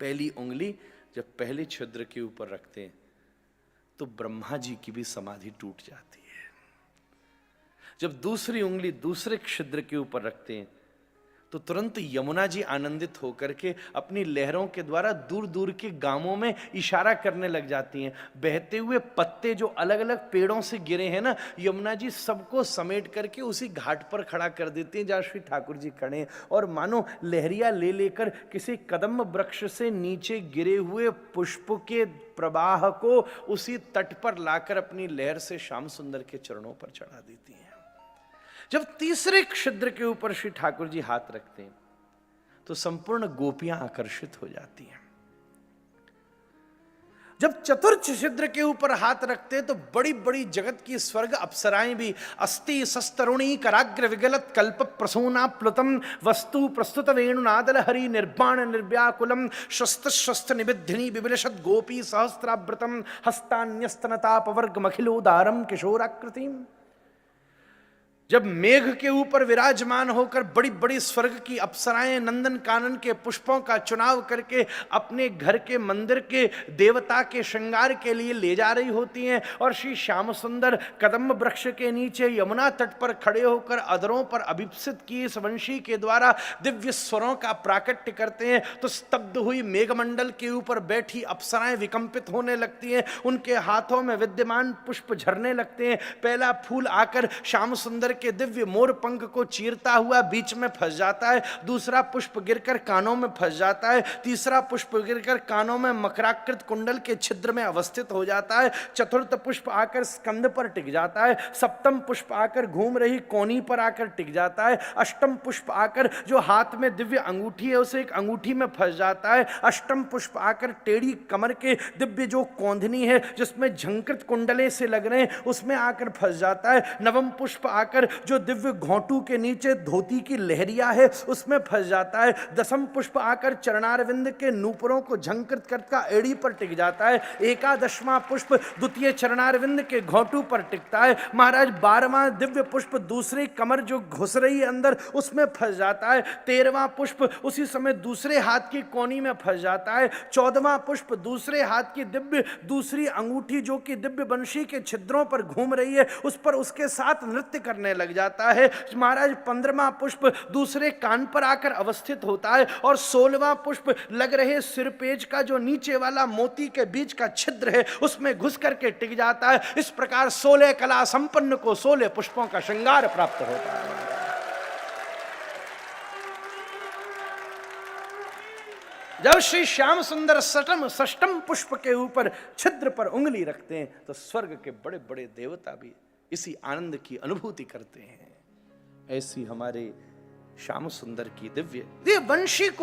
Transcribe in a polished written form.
पहली उंगली जब पहले छिद्र के ऊपर रखते हैं तो ब्रह्मा जी की भी समाधि टूट जाती है। जब दूसरी उंगली दूसरे छिद्र के ऊपर रखते हैं तो तुरंत यमुना जी आनंदित होकर के अपनी लहरों के द्वारा दूर दूर के गांवों में इशारा करने लग जाती हैं। बहते हुए पत्ते जो अलग अलग पेड़ों से गिरे हैं ना, यमुना जी सबको समेट करके उसी घाट पर खड़ा कर देती हैं जहां श्री ठाकुर जी खड़े हैं, और मानो लहरिया ले लेकर किसी कदम वृक्ष से नीचे गिरे हुए पुष्प के प्रवाह को उसी तट पर लाकर अपनी लहर से श्याम सुंदर के चरणों पर चढ़ा देती हैं। जब तीसरे छिद्र के ऊपर श्री ठाकुर जी हाथ रखते हैं तो संपूर्ण गोपियां आकर्षित हो जाती हैं। जब चतुर्थ छिद्र के ऊपर हाथ रखते हैं तो बड़ी बड़ी जगत की स्वर्ग अप्सराएं भी अस्ति सस्तरुणी कराग्र विगलत कल्प प्रसूना प्लुतम वस्तु प्रस्तुत वेणुनादल हरि निर्बाण निर्व्याकुलम शस्त्र शस्त्र निबिधिनी विविलशत गोपी सहस्त्रावृतम हस्तान्यस्तनतापवर्ग मखिलोदारम किशोराकृतिम। जब मेघ के ऊपर विराजमान होकर बड़ी बड़ी स्वर्ग की अप्सराएं नंदन कानन के पुष्पों का चुनाव करके अपने घर के मंदिर के देवता के श्रृंगार के लिए ले जा रही होती हैं, और श्री श्याम सुंदर कदम वृक्ष के नीचे यमुना तट पर खड़े होकर अधरों पर अभिप्सित की इस वंशी के द्वारा दिव्य स्वरों का प्राकट्य करते हैं, तो स्तब्ध हुई मेघमंडल के ऊपर बैठी अप्सराएं विकंपित होने लगती हैं। उनके हाथों में विद्यमान पुष्प झरने लगते हैं। पहला फूल आकर श्याम सुंदर के दिव्य मोर पंख को चीरता हुआ बीच में फंस जाता है, दूसरा पुष्प गिरकर कानों में फंस जाता है, तीसरा पुष्प गिरकर कानों में मकराकृत कुंडल के छिद्र में अवस्थित हो जाता है, चतुर्थ पुष्प आकर स्कंद पर टिक जाता है, सप्तम पुष्प आकर घूम रही कोनी पर आकर टिक जाता है, अष्टम पुष्प आकर जो हाथ में दिव्य अंगूठी है उसे एक अंगूठी में फंस जाता है, अष्टम पुष्प आकर टेढ़ी कमर के दिव्य जो कौंधनी है जिसमें झंकृत कुंडले से लग रहे हैं उसमें आकर फंस जाता है, नवम पुष्प आकर जो दिव्य घोंटू के नीचे धोती की लहरिया है उसमें फंस जाता है, दसम पुष्प आकर चरणारविंद के नूपुरों को झंकृत करता एड़ी पर टिक जाता है, एकादशवां पुष्प द्वितीय चरणारविंद के घोंटू पर टिकता है, महाराज 12वां दिव्य पुष्प दूसरी कमर जो घुस रही है अंदर उसमें फंस जाता है, 13वां पुष्प उसी समय दूसरे हाथ की कोनी में फंस जाता है, 14वां पुष्प दूसरे हाथ की दिव्य दूसरी अंगूठी जो कि दिव्य वंशी के छिद्रों पर घूम रही है उस पर उसके साथ नृत्य करने लग जाता है, महाराज 15वां पुष्प दूसरे कान पर आकर अवस्थित होता है, और 16वां पुष्प लग रहे सिरपेज का जो नीचे वाला मोती के बीच का छिद्र है उसमें घुस करके टिक जाता है। इस प्रकार 16 कला संपन्न को 16 पुष्पों का श्रृंगार प्राप्त होता है। जब श्री श्याम सुंदर षष्टम पुष्प के ऊपर छिद्र पर उंगली रखते हैं तो स्वर्ग के बड़े बड़े देवता भी इसी आनंद की अनुभूति करते हैं। ऐसी हमारे श्याम सुंदर की दिव्य वंशी को